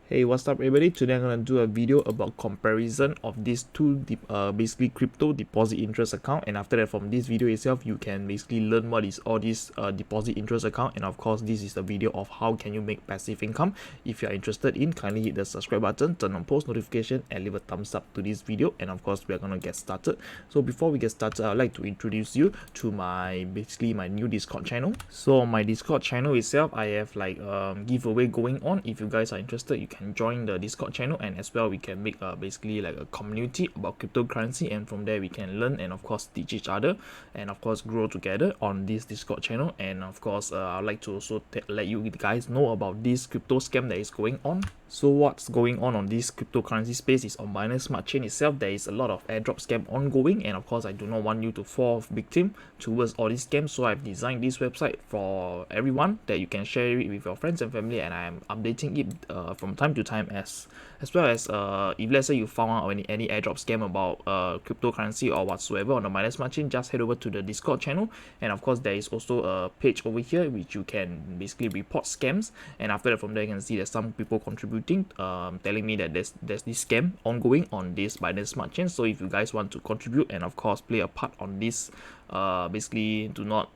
Hey, what's up everybody? Today I'm gonna do a video about comparison of these two basically crypto deposit interest account, and after that from this video itself you can basically learn what is all this deposit interest account, and of course this is the video of how can you make passive income. If you are interested in, kindly hit the subscribe button, turn on post notification and leave a thumbs up to this video, and of course we are gonna get started. So before we get started, I'd like to introduce you to my new Discord channel. So on my Discord channel itself I have like giveaway going on. If you guys are interested, you can join the Discord channel, and as well we can make basically like a community about cryptocurrency, and from there we can learn and of course teach each other and of course grow together on this Discord channel. And of course I'd like to also let you guys know about this crypto scam that is going on. So what's going on this cryptocurrency space is on Binance Smart Chain itself. There is a lot of airdrop scam ongoing, and of course I do not want you to fall victim towards all these scams, so I've designed this website for everyone that you can share it with your friends and family, and I am updating it from time to time as well as if let's say you found out any airdrop scam about cryptocurrency or whatsoever on the Binance Smart Chain, just head over to the Discord channel, and of course there is also a page over here which you can basically report scams, and after that from there you can see there's some people contributing, telling me that there's this scam ongoing on this Binance Smart Chain. So if you guys want to contribute and of course play a part on this, basically do not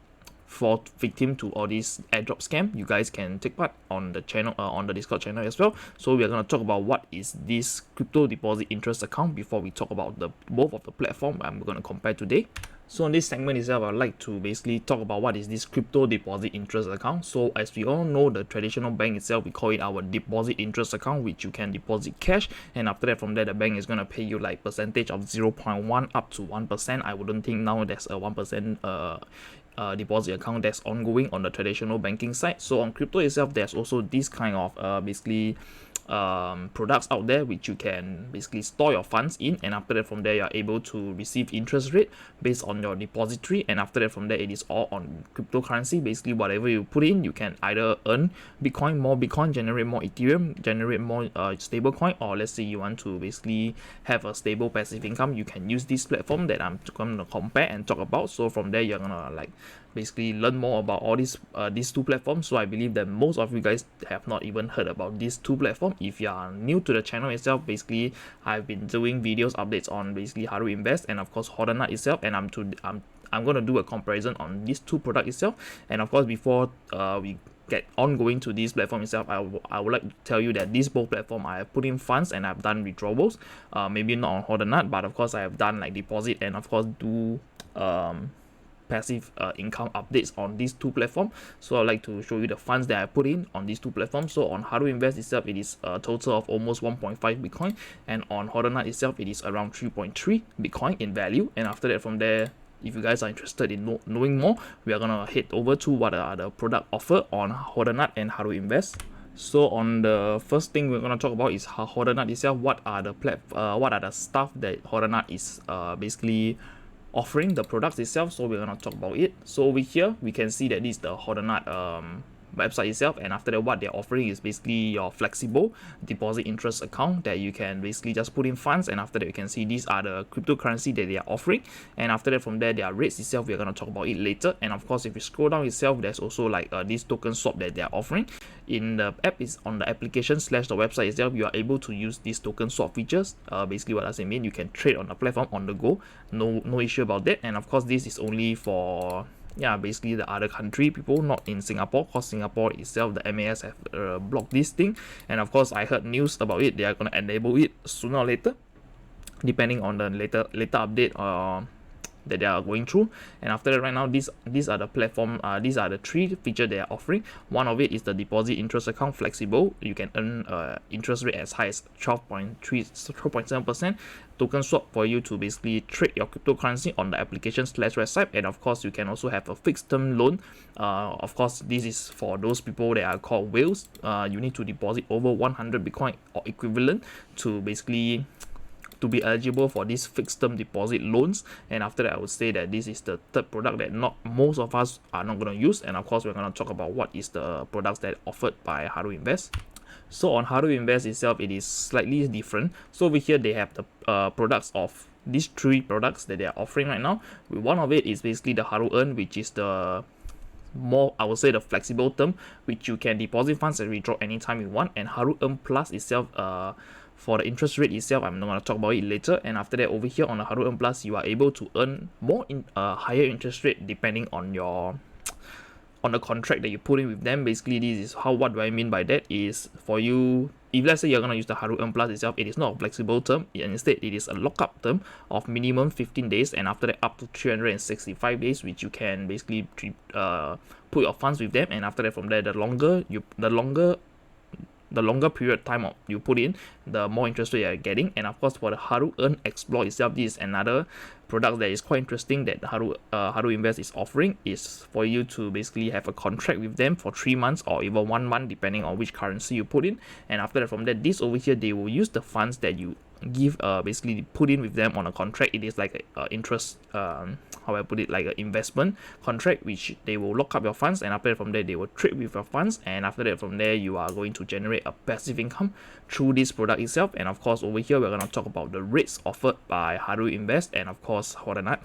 fall victim to all these airdrop scam, you guys can take part on the channel, on the Discord channel as well. So we are going to talk about what is this crypto deposit interest account before we talk about the both of the platform I'm going to compare today. So in this segment itself, I'd like to basically talk about what is this crypto deposit interest account. So as we all know, the traditional bank itself, we call it our deposit interest account, which you can deposit cash, and after that from there the bank is going to pay you like percentage of 0.1 up to 1%. I wouldn't think now there's a 1% deposit account that's ongoing on the traditional banking side. So on crypto itself, there's also this kind of basically products out there which you can basically store your funds in, and after that from there you're able to receive interest rate based on your depository, and after that from there it is all on cryptocurrency. Basically whatever you put in, you can either earn more Bitcoin, generate more Ethereum, generate more stable coin, or let's say you want to basically have a stable passive income, you can use this platform that I'm going to compare and talk about. So from there you're gonna like basically learn more about all these two platforms. So I believe that most of you guys have not even heard about these two platforms. If you are new to the channel itself, basically I've been doing videos updates on basically HaruInvest and of course Hodlnaut itself, and I'm going to do a comparison on these two products itself. And of course before we get ongoing to this platform itself, I would like to tell you that these both platform I have put in funds and I've done withdrawals, maybe not on Hodlnaut, but of course I have done like deposit and of course do passive income updates on these two platforms. So I'd like to show you the funds that I put in on these two platforms. So on HaruInvest itself, it is a total of almost 1.5 Bitcoin, and on Hodlnaut itself, it is around 3.3 Bitcoin in value. And after that from there, if you guys are interested in knowing more, we are gonna head over to what are the product offer on Hodlnaut and HaruInvest. So on the first thing we're gonna talk about is Hodlnaut itself. What are the stuff that Hodlnaut is basically offering, the products itself. So we're gonna talk about it. So over here we can see that this is the Hodlnaut website itself, and after that what they're offering is basically your flexible deposit interest account that you can basically just put in funds, and after that you can see these are the cryptocurrency that they are offering, and after that from there their rates itself we're going to talk about it later. And of course if you scroll down itself, there's also like this token swap that they are offering in the app. Is on the application / the website itself, you are able to use these token swap features. Basically what does it mean? You can trade on the platform on the go, no issue about that. And of course this is only for basically the other country people, not in Singapore, because Singapore itself the MAS have blocked this thing, and of course I heard news about it, they are going to enable it sooner or later depending on the later update that they are going through. And after that, right now these are the platform, these are the three features they are offering. One of it is the deposit interest account flexible. You can earn interest rate as high as 12.7% token swap for you to basically trade your cryptocurrency on the application / website. And of course you can also have a fixed term loan. Of course this is for those people that are called whales. You need to deposit over 100 Bitcoin or equivalent to basically to be eligible for these fixed term deposit loans. And after that I would say that this is the third product that not most of us are not going to use. And of course we're going to talk about what is the products that offered by HaruInvest. So on HaruInvest itself, it is slightly different. So over here they have the products of these three products that they are offering right now. One of it is basically the Haru Earn, which is the more, I would say, the flexible term, which you can deposit funds and withdraw anytime you want. And Haru Earn Plus itself, for the interest rate itself, I'm not going to talk about it later. And after that, over here on the Haru Earn Plus, you are able to earn more higher interest rate depending on the contract that you put in with them. Basically, this is what do I mean by that is, for you, if let's say you're going to use the Haru Earn Plus itself, it is not a flexible term. Instead, it is a lockup term of minimum 15 days, and after that up to 365 days, which you can basically put your funds with them. And after that, from there, the longer period time you put in, the more interest rate you're getting. And of course, for the Haru Earn Explore itself, this is another product that is quite interesting that Haru Invest is offering, is for you to basically have a contract with them for 3 months or even 1 month, depending on which currency you put in. And after that, from there, this over here, they will use the funds that you give basically put in with them on a contract. It is like a interest, how I put it, like an investment contract, which they will lock up your funds, and after that, from there, they will trade with your funds. And after that, from there, you are going to generate a passive income through this product itself. And of course, over here, we're going to talk about the rates offered by Haru Invest and of course Hodlnaut.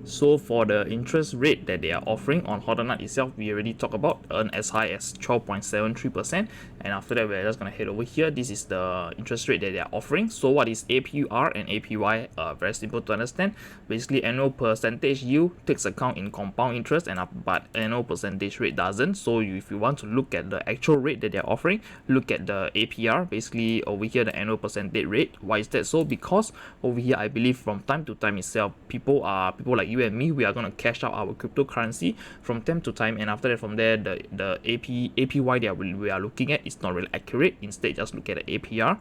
So for the interest rate that they are offering on Hodlnaut itself, we already talked about, earn as high as 12.73%. And after that, we're just going to head over here. This is the interest rate that they are offering. So what is APR and APY? Very simple to understand. Basically, annual percentage yield takes account in compound interest, but annual percentage rate doesn't. So if you want to look at the actual rate that they're offering, look at the APR. Basically, over here, the annual percentage rate. Why is that so? Because over here, I believe from time to time itself, people like you and me, we are going to cash out our cryptocurrency from time to time. And after that, from there, the APY that we are looking at is not really accurate. Instead, just look at the APR,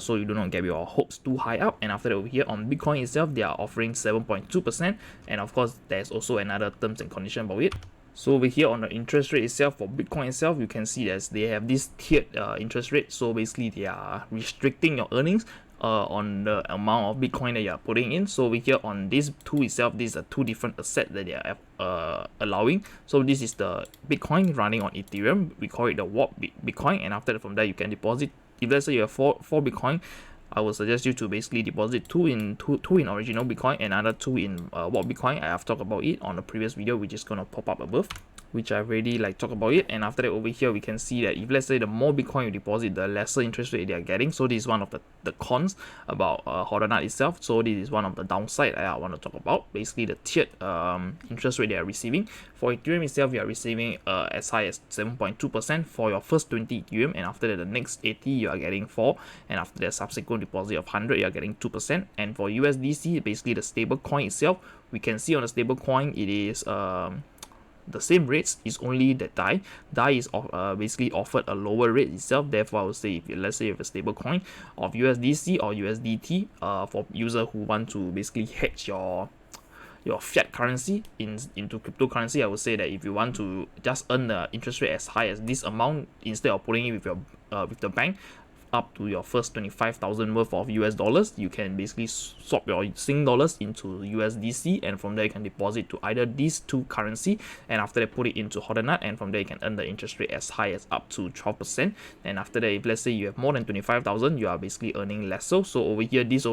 so you do not get your hopes too high up. And after that, over here on Bitcoin itself, they are offering 7.2%. And of course, there's also another terms and condition about it. So over here on the interest rate itself for Bitcoin itself, you can see that they have this tiered interest rate. So basically, they are restricting your earnings on the amount of Bitcoin that you are putting in. So over here on this two itself, these are two different assets that they are allowing. So this is the Bitcoin running on Ethereum. We call it the warp Bitcoin. And after that, from there, you can deposit. If let's say you have four Bitcoin, I would suggest you to basically deposit two in original Bitcoin and another 2 in warp Bitcoin. I have talked about it on the previous video, which is gonna pop up above, which I've already talked about it. And after that, over here we can see that if let's say the more Bitcoin you deposit, the lesser interest rate they are getting. So this is one of the cons about Hodlnaut itself. So this is one of the downside I want to talk about. Basically, the tiered interest rate they are receiving. For Ethereum itself, you are receiving as high as 7.2% for your first 20 Ethereum, and after that, the next 80 you are getting 4, and after that subsequent deposit of 100 you are getting 2%. And for USDC, basically the stable coin itself, we can see on the stable coin it is the same rates, is only that DAI is basically offered a lower rate itself. Therefore, I would say if let's say you have a stable coin of USDC or USDT, for user who want to basically hedge your fiat currency into cryptocurrency, I would say that if you want to just earn the interest rate as high as this amount, instead of putting it with the bank up to your first 25,000 worth of US dollars, you can basically swap your Sing dollars into USDC, and from there you can deposit to either these two currency, and after that put it into Hodlnaut, and from there you can earn the interest rate as high as up to 12%. And after that, if let's say you have more than 25,000, you are basically earning lesser. So over here, these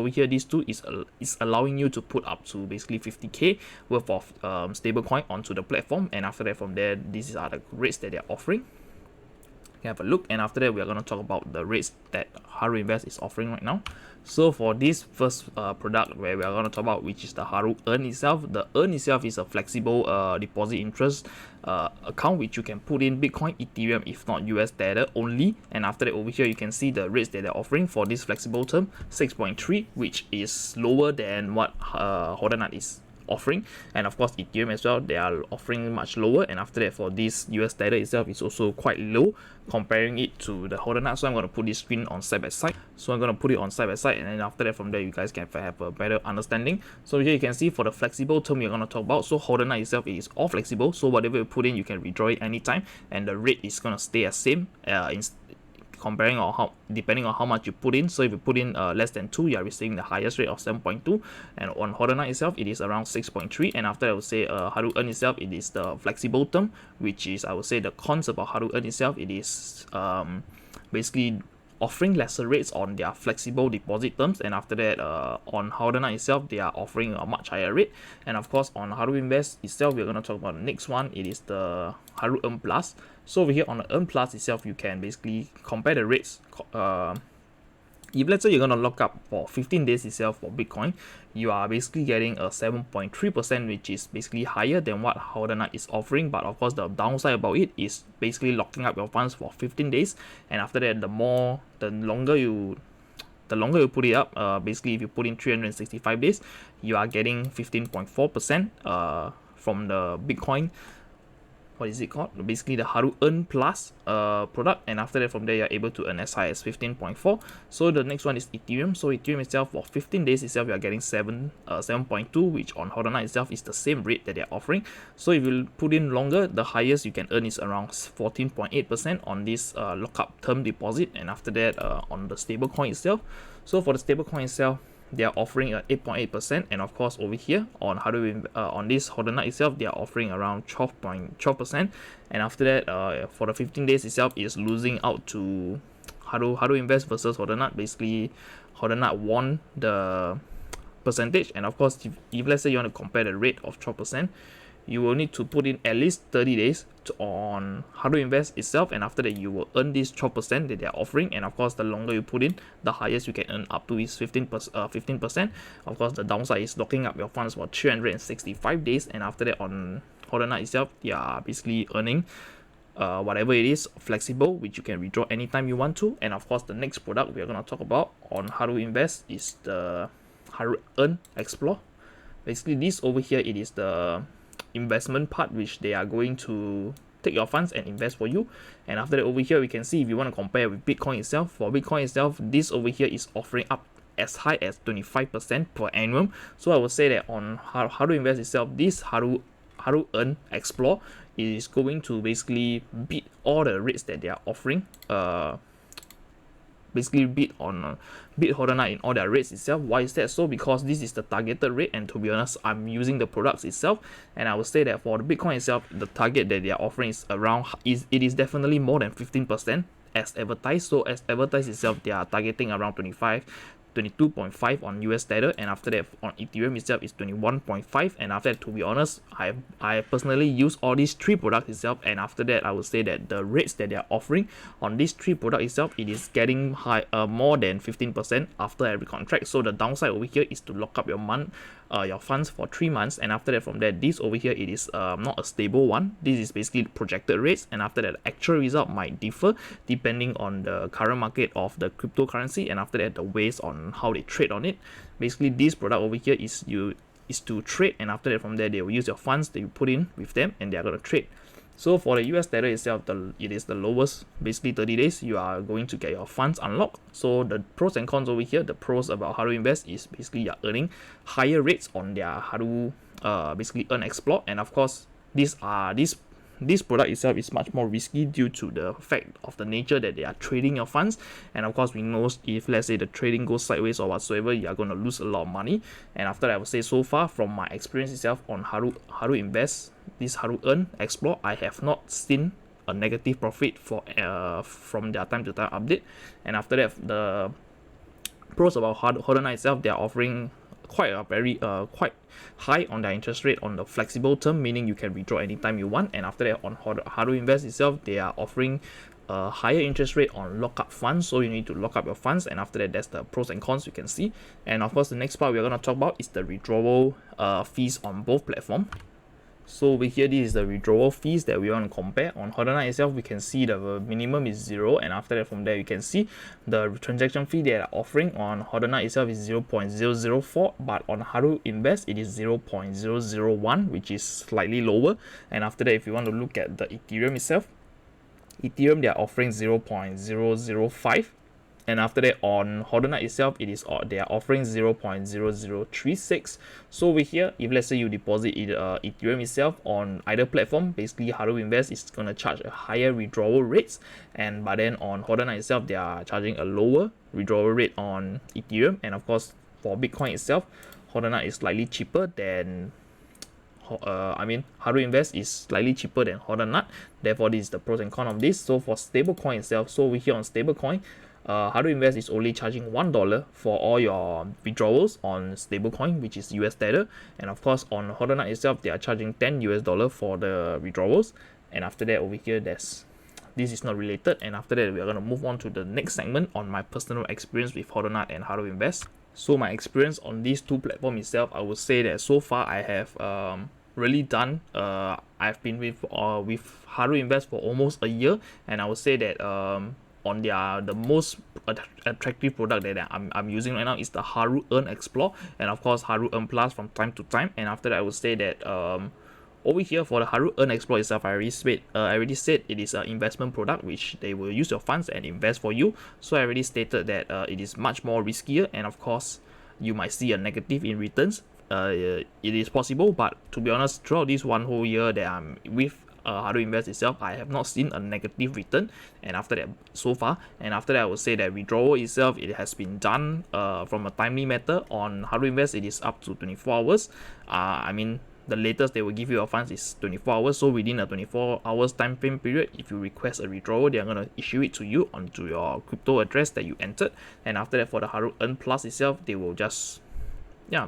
two is allowing you to put up to basically 50k worth of stable coin onto the platform. And after that, from there, these are the rates that they're offering. Have a look, and after that we are going to talk about the rates that Haru Invest is offering right now. So for this first product where we are going to talk about, which is the Haru Earn itself, the Earn itself is a flexible deposit interest account which you can put in Bitcoin, Ethereum, if not US Tether only. And after that, over here you can see the rates that they're offering for this flexible term, 6.3, which is lower than what Hodlnaut is offering. And of course Ethereum as well, they are offering much lower. And after that, for this US Tether itself, is also quite low comparing it to the Hodlnaut. So I'm going to put this screen on side by side. So I'm going to put it on side by side, and then after that, from there you guys can have a better understanding. So here you can see for the flexible term we're going to talk about. So Hodlnaut itself is all flexible, so whatever you put in, you can withdraw it anytime, and the rate is going to stay as same comparing or depending on how much you put in. So if you put in less than 2, you are receiving the highest rate of 7.2, and on Hodlnaut itself it is around 6.3. And after, I would say Haru Earn itself, it is the flexible term, which is, I would say, the cons about Haru Earn itself. It is basically offering lesser rates on their flexible deposit terms, and after that on Hodlnaut itself they are offering a much higher rate. And of course on HaruInvest itself, we're going to talk about the next one. It is the Haru Earn Plus. So over here on the Earn Plus itself, you can basically compare the rates. If let's say you're going to lock up for 15 days itself for Bitcoin, you are basically getting a 7.3%, which is basically higher than what Hodlnaut is offering. But of course the downside about it is basically locking up your funds for 15 days, and after that the longer you put it up, basically if you put in 365 days, you are getting 15.4% from the Bitcoin, what is it called, basically the Haru Earn Plus product, and after that from there you're able to earn as high as 15.4. So the next one is Ethereum. So Ethereum itself for 15 days itself you are getting 7.2, which on Hodlnaut itself is the same rate that they're offering. So if you put in longer, the highest you can earn is around 14.8% on this lockup term deposit, and after that on the stablecoin itself. So for the stablecoin itself, they are offering 8.8%, and of course over here on on this Hodlnaut itself, they are offering around 12%, and after that for the 15 days itself is losing out to HaruInvest versus Hodlnaut. Basically Hodlnaut won the percentage, and of course if let's say you want to compare the rate of 12%, you will need to put in at least 30 days on HaruInvest itself, and after that you will earn this 12% that they are offering. And of course the longer you put in, the highest you can earn up to is 15%. Of course the downside is locking up your funds for 365 days, and after that on Hodlnaut itself, they are basically earning whatever it is flexible, which you can withdraw anytime you want to. And of course the next product we are going to talk about on HaruInvest is the Haru Earn Explore. Basically this over here, it is the investment part which they are going to take your funds and invest for you. And after that over here we can see, if you want to compare with Bitcoin itself, for Bitcoin itself, this over here is offering up as high as 25% per annum. So I would say that on HaruInvest itself, this Haru Earn Explore is going to basically beat all the rates that they are offering, basically beat Hodlnaut in all their rates itself. Why is that so? Because this is the targeted rate, and to be honest, I'm using the products itself, and I would say that for the Bitcoin itself, the target that they are offering is it is definitely more than 15% as advertised. So as advertised itself, they are targeting around 22.5 on US Tether, and after that on Ethereum itself is 21.5. and after that, to be honest, I personally use all these three products itself, and after that I would say that the rates that they are offering on these three products itself, it is getting high more than 15% after every contract. So the downside over here is to lock up your funds for 3 months, and after that from there, this over here, it is not a stable one. This is basically projected rates, and after that the actual result might differ depending on the current market of the cryptocurrency, and after that the ways on how they trade on it. Basically this product over here is to trade, and after that from there they will use your funds that you put in with them, and they are going to trade. So for the US Tether itself, it is the lowest, basically 30 days you are going to get your funds unlocked. So the pros and cons over here, the pros about HaruInvest is basically you are earning higher rates on their Haru basically Earn Explore, and of course this product itself is much more risky due to the fact of the nature that they are trading your funds. And of course we know, if let's say the trading goes sideways or whatsoever, you are going to lose a lot of money. And after that, I would say so far from my experience itself on HaruInvest, this Haru Earn Explore, I have not seen a negative profit from their time to time update. And after that, the pros about Hodlnaut itself, they are offering quite high on their interest rate on the flexible term, meaning you can withdraw anytime you want. And after that on HaruInvest itself, they are offering a higher interest rate on lockup funds, so you need to lock up your funds. And after that, that's the pros and cons you can see. And of course the next part we're going to talk about is the withdrawal fees on both platforms. So over here, this is the withdrawal fees that we want to compare. On Hodlnaut itself, we can see the minimum is 0, and after that from there you can see the transaction fee they are offering on Hodlnaut itself is 0.004, but on HaruInvest it is 0.001, which is slightly lower. And after that, if you want to look at the Ethereum itself, Ethereum they are offering 0.005, and after that on Hodlnaut itself, it is they are offering 0.0036. So over here, if let's say you deposit Ethereum itself on either platform, basically HaruInvest is going to charge a higher withdrawal rates, but then on Hodlnaut itself, they are charging a lower withdrawal rate on Ethereum. And of course for Bitcoin itself, Hodlnaut is slightly cheaper than HaruInvest is slightly cheaper than Hodlnaut. Therefore, this is the pros and cons of this. So for stablecoin itself, so over here on stablecoin, HaruInvest is only charging $1 for all your withdrawals on stablecoin, which is US Tether, and of course on Hodlnaut itself they are charging $10 for the withdrawals. And after that over here this is not related, and after that we are going to move on to the next segment on my personal experience with Hodlnaut and HaruInvest. So my experience on these two platforms itself, I would say that so far I have really done. I've been with HaruInvest for almost a year, and I would say that on the most attractive product that I'm using right now is the Haru Explore, and of course Haru Plus from time to time. And after that I would say that over here for the Haru Explore itself, I already said it is an investment product which they will use your funds and invest for you. So I already stated that it is much more riskier, and of course you might see a negative in returns. It is possible, but to be honest, throughout this one whole year that I'm with HaruInvest itself, I have not seen a negative return. And after that, so far, and after that, I would say that withdrawal itself, it has been done from a timely matter. On HaruInvest, it is up to 24 hours. I mean, the latest they will give you your funds is 24 hours. So within a 24 hours time frame period, if you request a withdrawal, they are going to issue it to you onto your crypto address that you entered. And after that, for the Haru Plus itself, they will just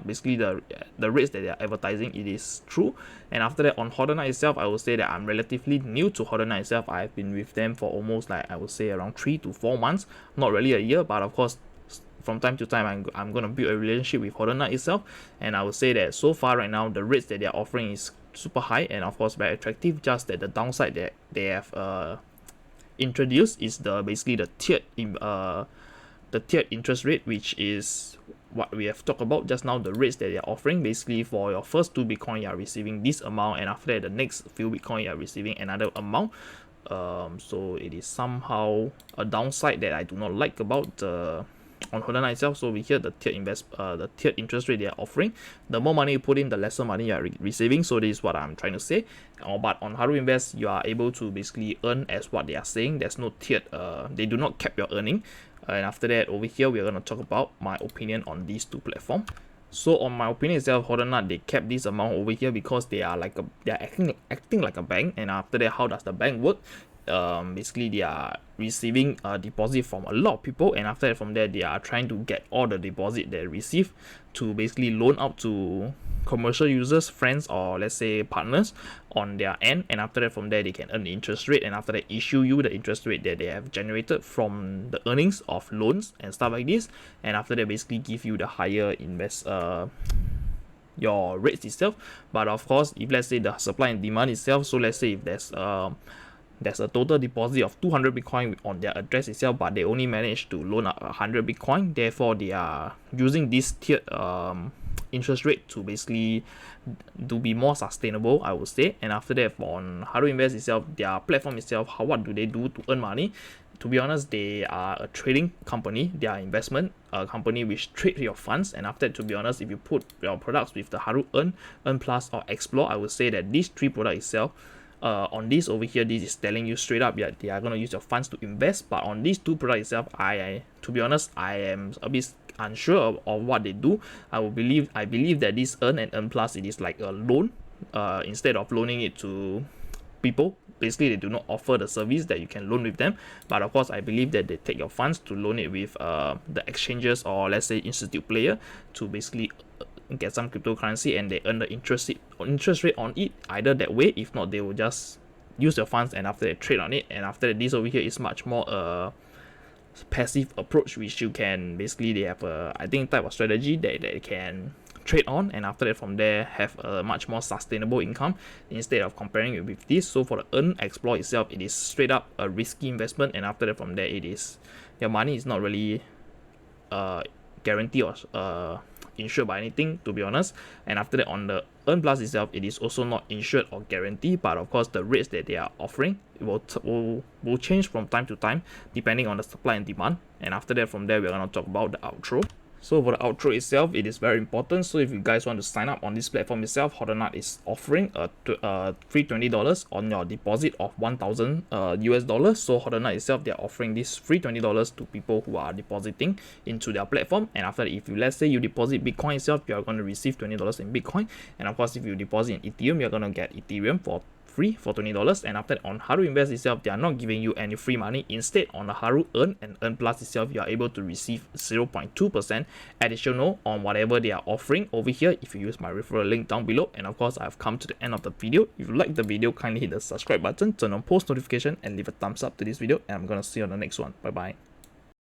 basically the rates that they are advertising, it is true. And after that, on Hodlnaut itself, I would say that I'm relatively new to Hodlnaut itself. I've been with them for almost, like, I would say around 3 to 4 months, not really a year, but of course from time to time I'm going to build a relationship with Hodlnaut itself. And I would say that so far right now the rates that they are offering is super high and of course very attractive. Just that the downside that they have introduced is basically the tiered interest rate, which is what we have talked about just now. The rates that they are offering, basically for your first 2 Bitcoin you are receiving this amount, and after that the next few Bitcoin you are receiving another amount. So it is somehow a downside that I do not like about on Hodlnaut itself. So we hear the tiered interest rate they are offering. The more money you put in, the lesser money you are receiving. So this is what I'm trying to say. But on HaruInvest, you are able to basically earn as what they are saying. There's no tiered. They do not cap your earning. And after that, over here we are going to talk about my opinion on these two platforms. So on my opinion itself, Hodlnaut, they cap this amount over here because they are acting like a bank. And after that, how does the bank work? Basically they are receiving a deposit from a lot of people, and after that from there they are trying to get all the deposit they receive to basically loan out to commercial users, friends, or let's say partners on their end. And after that from there they can earn the interest rate, and after that issue you the interest rate that they have generated from the earnings of loans and stuff like this. And after that basically give you the higher your rates itself. But of course, if let's say the supply and demand itself, so let's say if there's a total deposit of 200 Bitcoin on their address itself, but they only managed to loan up 100 Bitcoin. Therefore, they are using this tiered interest rate to basically to be more sustainable, I would say. And after that, on HaruInvest itself, their platform itself, what do they do to earn money? To be honest, they are a trading company. They are investment company which trade your funds. And after that, to be honest, if you put your products with the Haru Earn Plus, or Explore, I would say that these 3 products itself, on this over here, this is telling you straight up that they are going to use your funds to invest. But on these 2 products itself, to be honest, I am a bit unsure of what they do. I believe that this Earn Plus, it is like a loan, instead of loaning it to people. Basically they do not offer the service that you can loan with them. But of course, I believe that they take your funds to loan it with the exchanges, or let's say institute player, to basically get some cryptocurrency, and they earn the interest rate on it either that way. If not, they will just use your funds and after they trade on it. And after that, this over here is much more passive approach, which you can basically, they have a type of strategy that they can trade on, and after that from there have a much more sustainable income instead of comparing it with this. So for the Explore itself, it is straight up a risky investment, and after that from there, it is your money is not really guaranteed or insured by anything, to be honest. And after that, on the Earn Plus itself, it is also not insured or guaranteed, but of course the rates that they are offering will change from time to time depending on the supply and demand. And after that, from there, we're going to talk about the outro. So for the outro itself, it is very important. So if you guys want to sign up on this platform itself, Hodlnaut is offering a free $20 on your deposit of $1,000 US. So Hodlnaut itself, they are offering this free $20 to people who are depositing into their platform. And after that, if you, let's say you deposit Bitcoin itself, you are going to receive $20 in Bitcoin. And of course, if you deposit in Ethereum, you're going to get Ethereum for free for $20. And after that, on Haru Invest itself, they are not giving you any free money. Instead, on the Haru Earn and Earn Plus itself, you are able to receive 0.2% additional on whatever they are offering over here if you use my referral link down below. And of course, I've come to the end of the video. If you like the video, kindly hit the subscribe button, turn on post notification, and leave a thumbs up to this video. And I'm gonna see you on the next one. Bye bye.